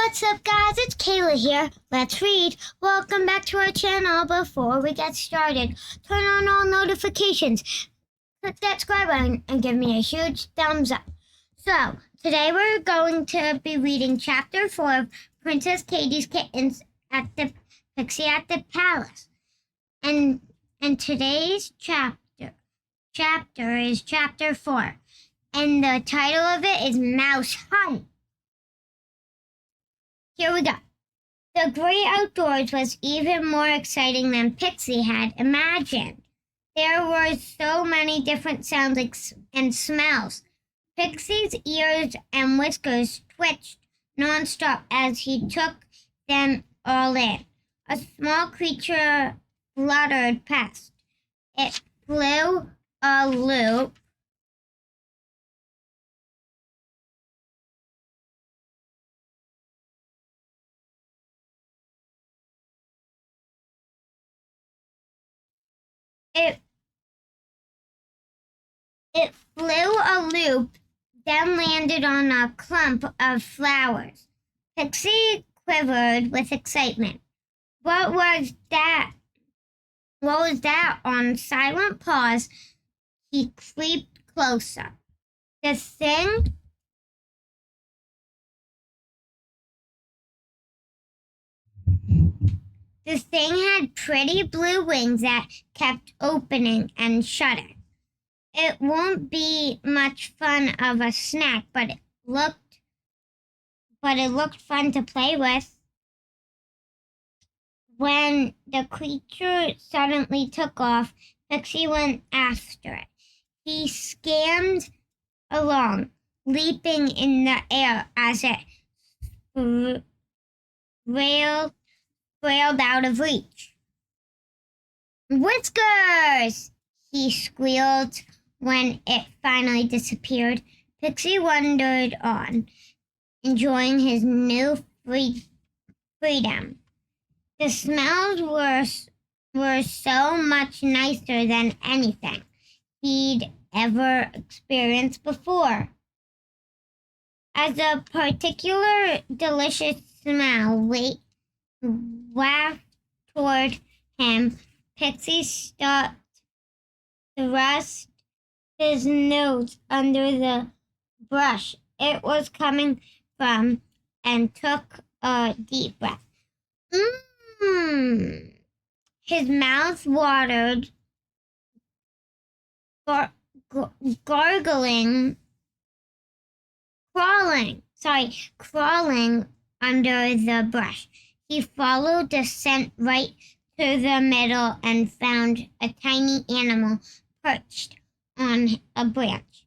What's up, guys? It's Kayla here. Let's read. Welcome back to our channel. Before we get started, turn on all notifications, click that subscribe button, and give me a huge thumbs up. So, today we're going to be reading Chapter 4 of Princess Katie's Kittens at the Pixie at the Palace. And today's chapter is Chapter 4. And the title of it is Mouse Hunt. Here we go. The great outdoors was even more exciting than Pixie had imagined. There were so many different sounds and smells. Pixie's ears and whiskers twitched nonstop as he took them all in. A small creature fluttered past. It flew a loop. It flew a loop, then landed on a clump of flowers. Pixie quivered with excitement. What was that? On silent paws, he creeped closer. The thing had pretty blue wings that kept opening and shutting. It won't be much fun of a snack, but it looked fun to play with. When the creature suddenly took off, Pixie went after it. He scammed along, leaping in the air as it railed out of reach. "Whiskers!" he squealed when it finally disappeared. Pixie wandered on, enjoying his new freedom. The smells were so much nicer than anything he'd ever experienced before. As a particular delicious smell wafted toward him, Pixie thrust his nose under the brush it was coming from and took a deep breath. His mouth watered, crawling under the brush. He followed the scent right to the middle and found a tiny animal perched on a branch.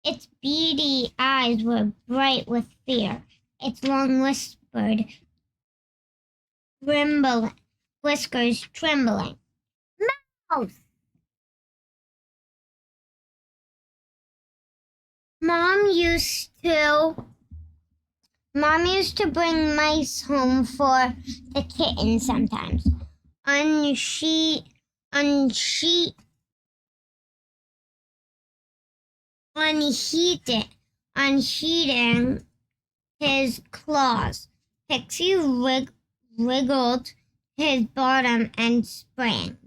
Its beady eyes were bright with fear, its long whiskers trembling. "Mouse!" Mom used to bring mice home for the kittens sometimes. Unheeding his claws, Pixie wriggled his bottom and sprang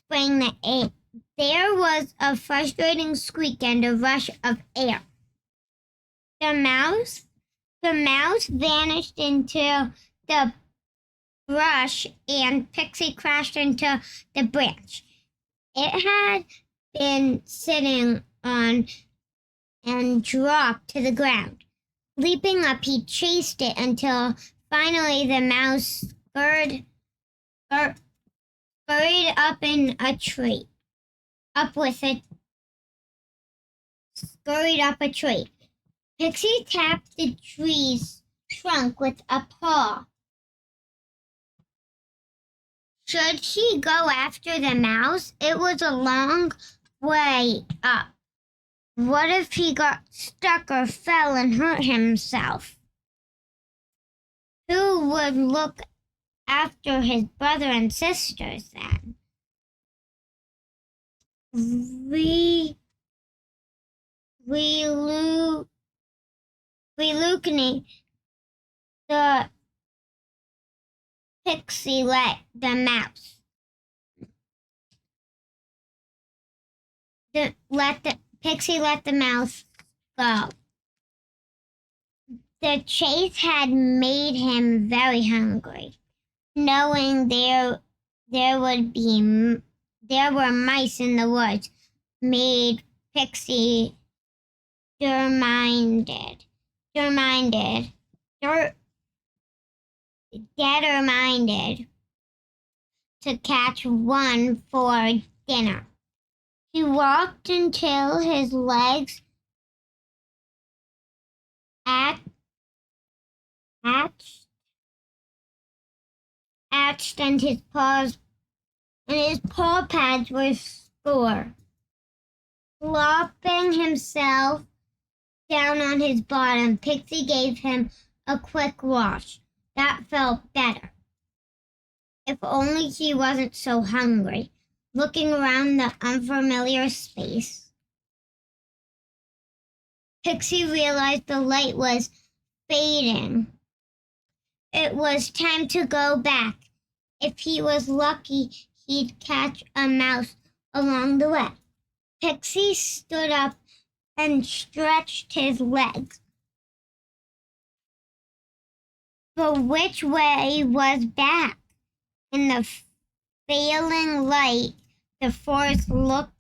the air. There was a frustrating squeak and a rush of air. The mouse vanished into the brush and Pixie crashed into the branch it had been sitting on and dropped to the ground. Leaping up, he chased it until finally the mouse scurried up in a tree. Scurried up a tree. Pixie tapped the tree's trunk with a paw. Should he go after the mouse? It was a long way up. What if he got stuck or fell and hurt himself? Who would look after his brother and sisters then? Reluctant, the Pixie let the mouse. Pixie let the mouse go. The chase had made him very hungry. Knowing there were mice in the woods made Pixie determined to catch one for dinner. He walked until his legs hatched and his paw pads were sore. Flopping himself down on his bottom, Pixie gave him a quick wash. That felt better. If only he wasn't so hungry. Looking around the unfamiliar space, Pixie realized the light was fading. It was time to go back. If he was lucky, he'd catch a mouse along the way. Pixie stood up and stretched his legs. But which way was back? In the failing light, the forest looked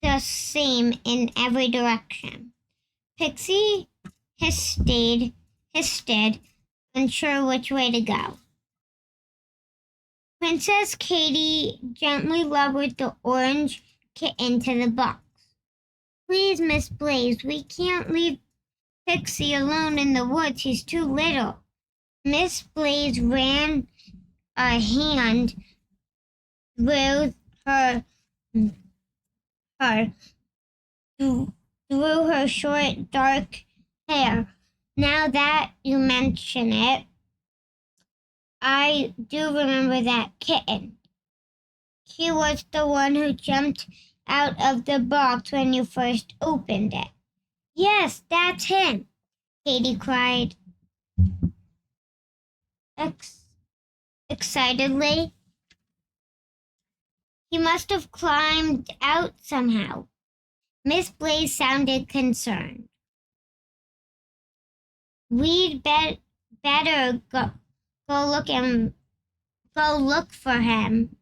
the same in every direction. Pixie hissed, unsure which way to go. Princess Katie gently lowered the orange kitten to the box. Please, Miss Blaze, we can't leave Pixie alone in the woods. He's too little. Miss Blaze ran a hand through her short, dark hair. Now that you mention it, I do remember that kitten. He was the one who jumped out of the box when you first opened it. Yes, that's him, Katie cried excitedly. He must have climbed out somehow. Miss Blaze sounded concerned. We'd better go look for him.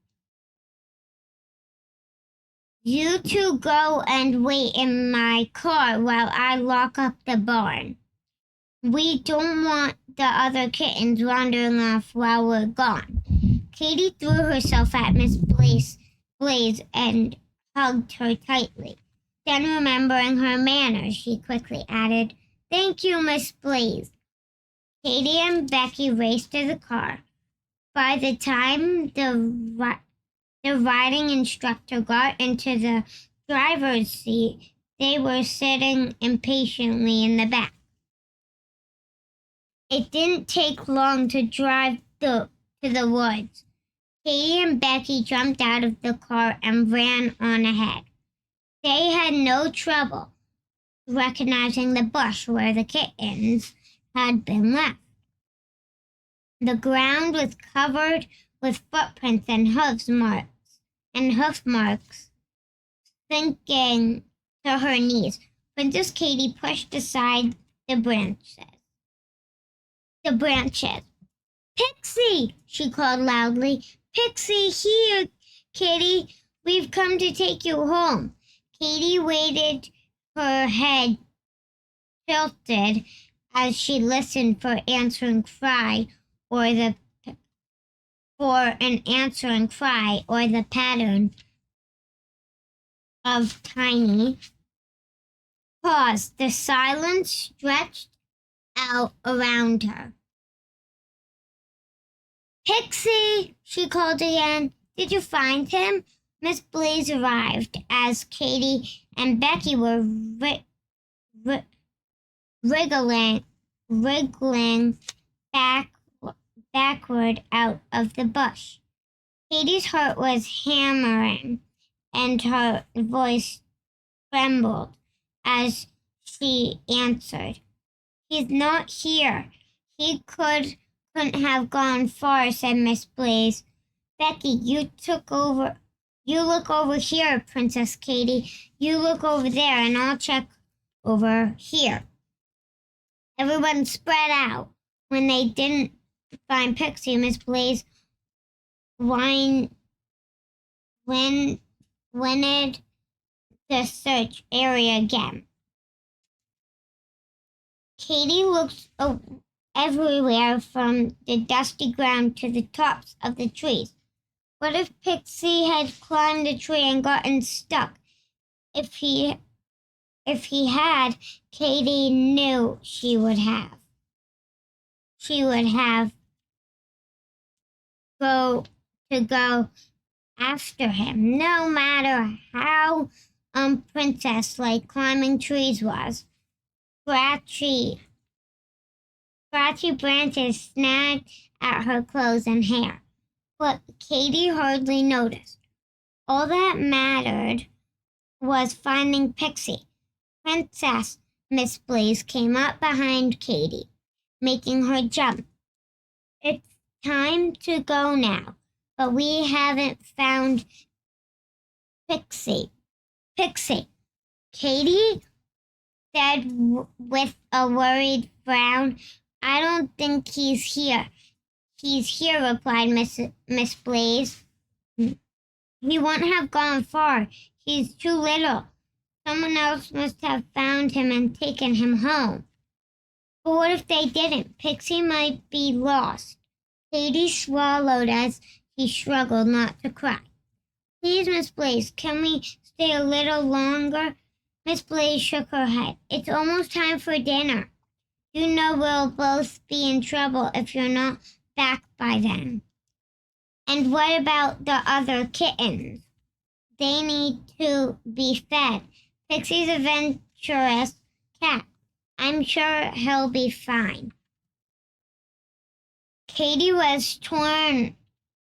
You two go and wait in my car while I lock up the barn. We don't want the other kittens wandering off while we're gone. Katie threw herself at Miss Blaze and hugged her tightly. Then, remembering her manners, she quickly added, "Thank you, Miss Blaze." Katie and Becky raced to the car. By the time the riding instructor got into the driver's seat, they were sitting impatiently in the back. It didn't take long to drive to the woods. Katie and Becky jumped out of the car and ran on ahead. They had no trouble recognizing the bush where the kittens had been left. The ground was covered with footprints and hoof marks, sinking to her knees. Princess Katie pushed aside the branches. "Pixie!" she called loudly. "Pixie, here, kitty. We've come to take you home." Katie waited, her head tilted as she listened for an answering cry or the pattern of tiny paws. The silence stretched out around her. "Pixie!" she called again. "Did you find him?" Miss Blaze arrived as Katie and Becky were wriggling backward out of the bush. Katie's heart was hammering, and her voice trembled as she answered, He's not here. He couldn't have gone far, said Miss Blaze. Becky, you look over here, Princess Katie. You look over there, and I'll check over here. Everyone spread out. When they didn't find Pixie, Miss Blaze whined the search area again. Katie looked everywhere from the dusty ground to the tops of the trees. What if Pixie had climbed the tree and gotten stuck? If he had, Katie knew she would have go after him, no matter how princess-like climbing trees was. Scratchy branches snagged at her clothes and hair, but Katie hardly noticed. All that mattered was finding Pixie. Princess Miss Blaze came up behind Katie, making her jump. It's time to go now, but we haven't found Pixie. Pixie, Katie said with a worried frown. I don't think he's here. He's here, replied Miss Blaze. He won't have gone far. He's too little. Someone else must have found him and taken him home. But what if they didn't? Pixie might be lost. Katie swallowed as she struggled not to cry. Please, Miss Blaze, can we stay a little longer? Miss Blaze shook her head. It's almost time for dinner. You know we'll both be in trouble if you're not back by then. And what about the other kittens? They need to be fed. Pixie's a adventurous cat. I'm sure he'll be fine. Katie was torn.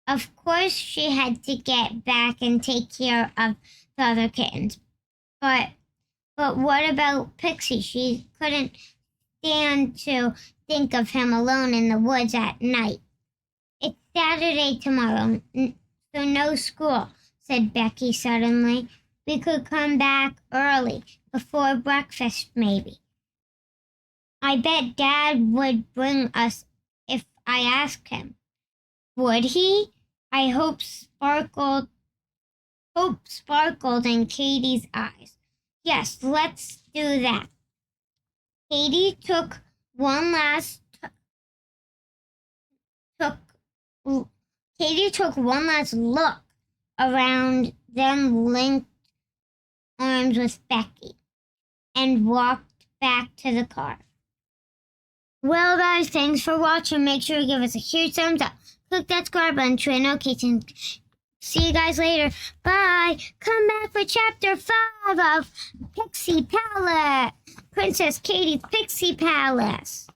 Of course she had to get back and take care of the other kittens. But what about Pixie? She couldn't stand to think of him alone in the woods at night. It's Saturday tomorrow, so no school, said Becky suddenly. We could come back early, before breakfast maybe. I bet Dad would bring us if I asked him. Would he? Hope sparkled in Katie's eyes. Yes, let's do that. Katie took one last look around, then linked arms with Becky and walked back to the car. Well, guys, thanks for watching. Make sure to give us a huge thumbs up. Click that subscribe button to notifications. See you guys later. Bye. Come back for chapter 5 of Pixie Palace. Princess Katie's Pixie Palace.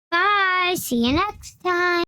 Bye. See you next time.